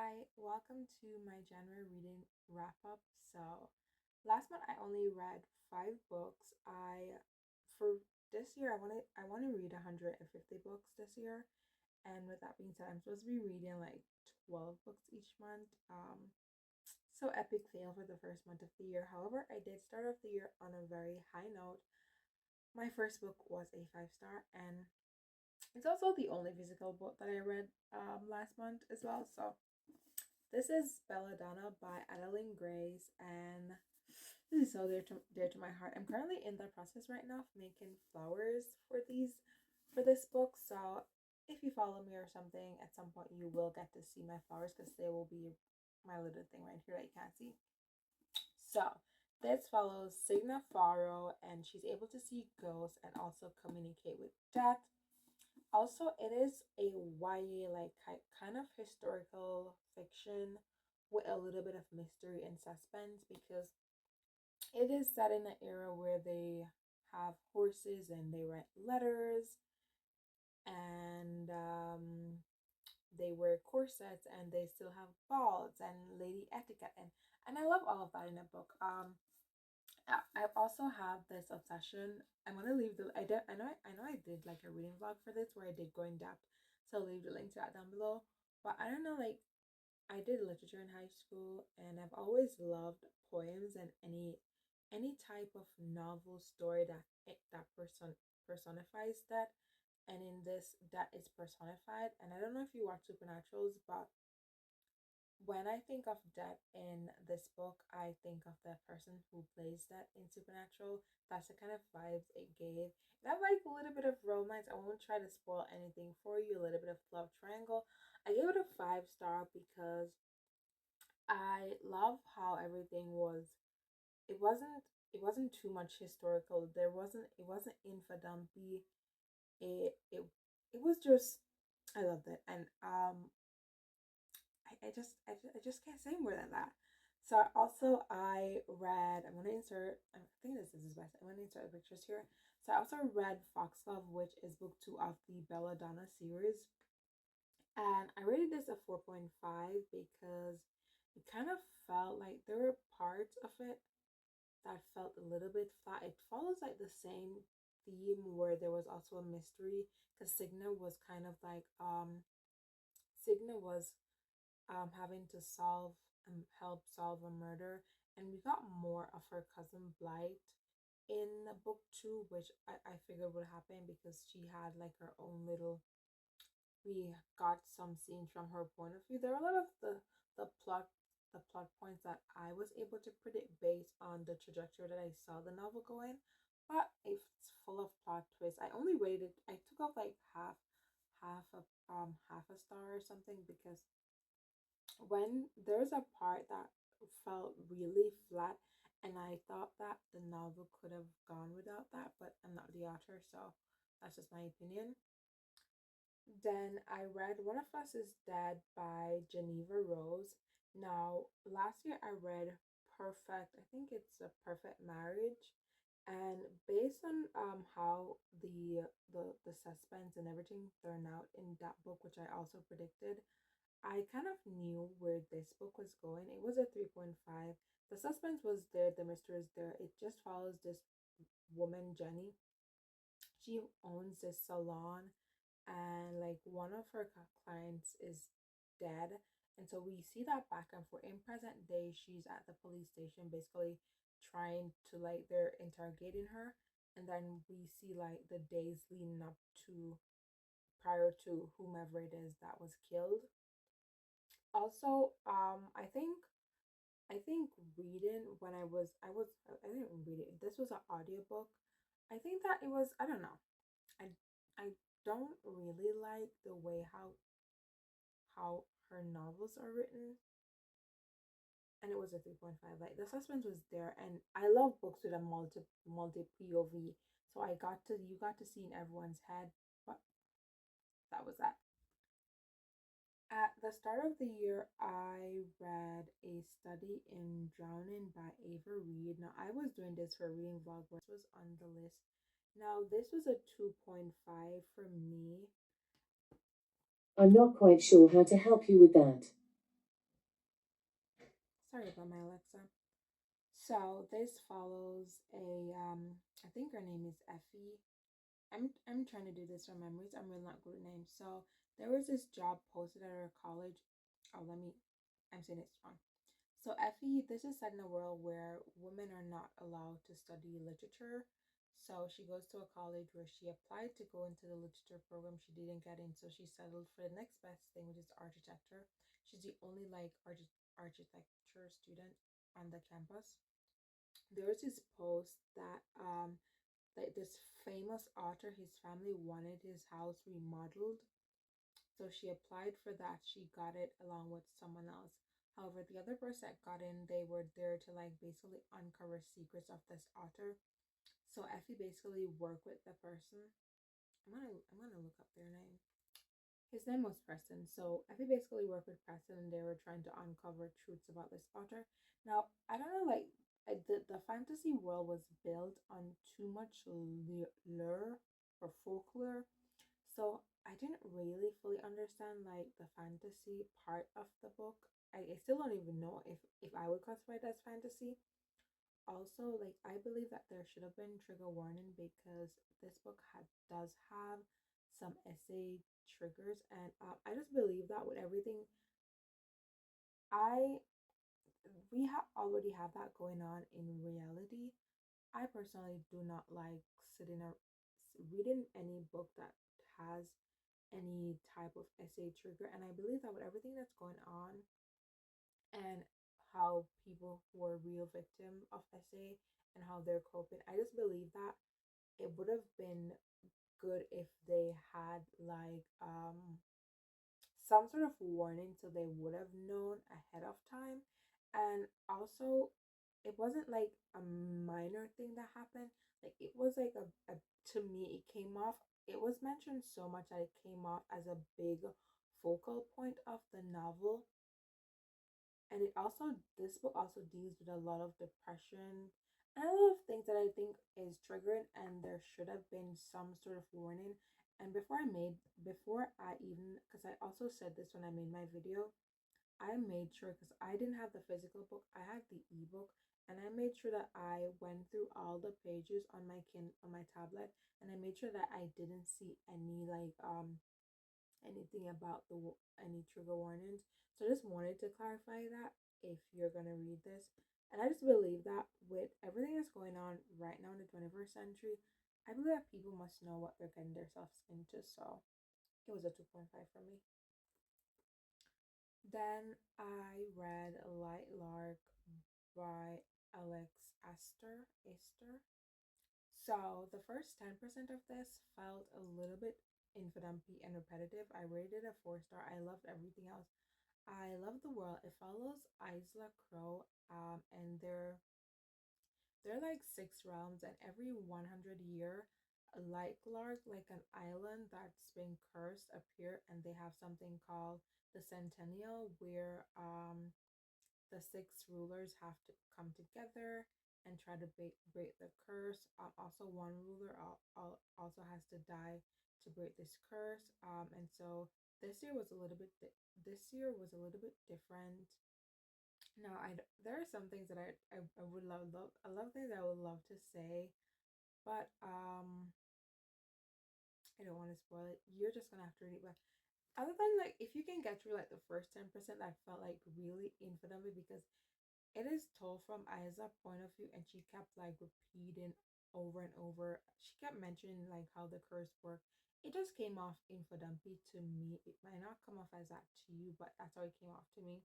Hi, welcome to my January reading wrap up. So, last month I only read 5 books. I for this year I want to read 150 books this year. And with that being said, I'm supposed to be reading like 12 books each month. So epic fail for the first month of the year. However, I did start off the year on a very high note. My first book was a 5 star, and it's also the only physical book that I read last month as well. So this is Belladonna by Adeline Grace, and this is so dear to my heart. I'm currently in the process right now of making flowers for this book. So if you follow me or something, at some point you will get to see my flowers because they will be my little thing right here that you can't see. So this follows Signa Farrow, and she's able to see ghosts and also communicate with death. Also, it is a YA, like kind of historical fiction with a little bit of mystery and suspense because it is set in an era where they have horses and they write letters, and they wear corsets and they still have balls and lady etiquette, and I love all of that in a book. I also have this obsession. I'm gonna leave the I know I did like a reading vlog for this where I did go in depth, so I'll leave the link to that down below. But I don't know, like I did literature in high school, and I've always loved poems and any type of novel story that personifies that. And in this, that is personified. And I don't know if you watch Supernaturals, but when I think of death in this book, I think of the person who plays that in Supernatural. That's the kind of vibes it gave. It had like a little bit of romance. I won't try to spoil anything for you. A little bit of love triangle. I gave it a 5 star because I love how everything was. It wasn't. It wasn't too much historical. There wasn't. It wasn't infodumpy. It was just. I loved it, and I just can't say more than that. So also I read, I'm gonna insert, I think this is best. I'm gonna insert the pictures here. So I also read Foxglove, which is book 2 of the Belladonna series. And I rated this a 4.5 because it kind of felt like there were parts of it that felt a little bit flat. It follows like the same theme where there was also a mystery because Signa was having to help solve a murder, and we got more of her cousin Blight in book 2, which I figured would happen because she had like her own little. We got some scenes from her point of view. There are a lot of the plot the plot points that I was able to predict based on the trajectory that I saw the novel going, but it's full of plot twists. I took off like half a star or something because when there's a part that felt really flat, and I thought that the novel could have gone without that, but I'm not the author, so that's just my opinion. Then I read One of Us is Dead by Geneva Rose. Now, last year I read Perfect, I think it's a Perfect Marriage. And based on how the suspense and everything turned out in that book, which I also predicted, I kind of knew where this book was going. It was a 3.5. The suspense was there, the mystery is there. It just follows this woman, Jenny. She owns this salon, and like one of her clients is dead. And so we see that back and forth. In present day, she's at the police station basically trying to, like, they're interrogating her. And then we see like the days leading up to prior to whomever it is that was killed. Also, I think reading when I didn't read it. This was an audiobook. I think that it was, I don't know. I I don't really like the way how her novels are written, and it was a 3.5. Like the suspense was there, and I love books with a multi POV. So I got to you got to see in everyone's head, but that was that. At the start of the year, I read A Study in Drowning by Ava Reed. Now, I was doing this for a reading vlog where this was on the list. Now, this was a 2.5 for me. I'm not quite sure how to help you with that. Sorry about my Alexa. So this follows a I think her name is Effie. I'm trying to do this from memories. I'm really not good at names. So there was this job posted at her college. Oh, I'm saying it's wrong. So Effie, this is set in a world where women are not allowed to study literature. So she goes to a college where she applied to go into the literature program. She didn't get in, so she settled for the next best thing, which is architecture. She's the only like architecture student on the campus. There was this post that like this famous author, his family wanted his house remodeled, so she applied for that. She got it along with someone else. However, the other person that got in, they were there to like basically uncover secrets of this author. So Effie basically worked with the person. I'm gonna look up their name. His name was Preston. So Effie basically worked with Preston, and they were trying to uncover truths about this author. Now I don't know, like the fantasy world was built on too much lure or folklore, so I didn't really fully understand like the fantasy part of the book. I still don't even know if I would classify it as fantasy. Also, like I believe that there should have been trigger warning because this book does have some essay triggers, and I just believe that with everything, I already have that going on in reality. I personally do not like sitting or reading any book that has any type of essay trigger, and I believe that with everything that's going on and how people who are real victim of essay and how they're coping, I just believe that it would have been good if they had like some sort of warning so they would have known ahead of time. And also, it wasn't like a minor thing that happened, like it was like a to me it came off, it was mentioned so much that it came off as a big focal point of the novel. And it also, this book also deals with a lot of depression and a lot of things that I think is triggering, and there should have been some sort of warning. And before I even, because I also said this when I made my video, I made sure, because I didn't have the physical book, I had the ebook, and I made sure that I went through all the pages on on my tablet, and I made sure that I didn't see any like anything about any trigger warnings. So I just wanted to clarify that if you're gonna read this. And I just believe that with everything that's going on right now in the 21st century, I believe that people must know what they're getting themselves into. So it was a 2.5 for me. Then I read Light Lark by Alex Aster. So the first 10% of this felt a little bit infodumpy and repetitive. I rated a 4 star. I loved everything else. I love the world. It follows Isla Crow, and they're like 6 realms, and every 100 year, a light lark, like an island that's been cursed, appear, and they have something called the Centennial, where the 6 rulers have to come together and try to break the curse. Also, one ruler also has to die to break this curse. And so this year was a little bit different. Now, there are some things that I would love a lot of things I would love to say, but I don't want to spoil it. You're just gonna have to read it. But other than like, if you can get through like the first 10%, I felt like really infinitely, because it is told from Isa's point of view, and she kept like repeating over and over. She kept mentioning like how the curse worked. It just came off infodumpy to me. It might not come off as that to you, but that's how it came off to me.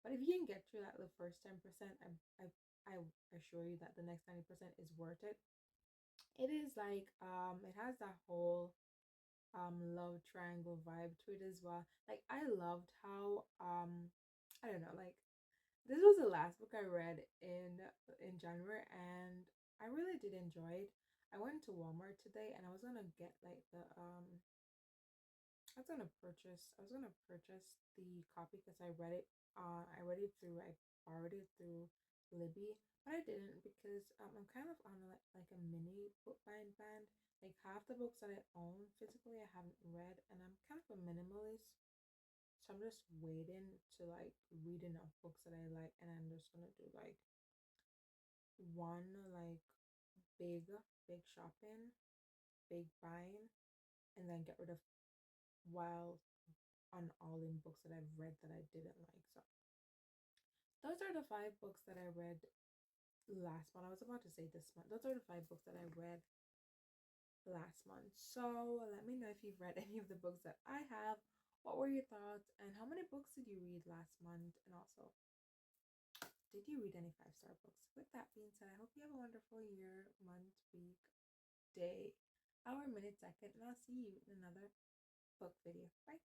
But if you can get through like the first 10%, I assure you that the next 90% is worth it. It is like it has that whole love triangle vibe to it as well. Like I loved how I don't know, like this was the last book I read in January, and I really did enjoy it. I went to Walmart today, and I was gonna get like the I was gonna purchase the copy because I read it through, I borrowed it through Libby, but I didn't because I'm kind of on like a mini book buying band. Like half the books that I own physically I haven't read, and I'm kind of a minimalist. So I'm just waiting to like read enough books that I like, and I'm just gonna do like one like big big shopping, big buying, and then get rid of while on all in books that I've read that I didn't like. So those are the 5 books that I read last month. I was about to say this month. Those are the 5 books that I read last month. So let me know if you've read any of the books that I have. What were your thoughts, and how many books did you read last month? And also, did you read any 5-star books? With that being said, I hope you have a wonderful year, month, week, day, hour, minute, second, and I'll see you in another book video. Bye.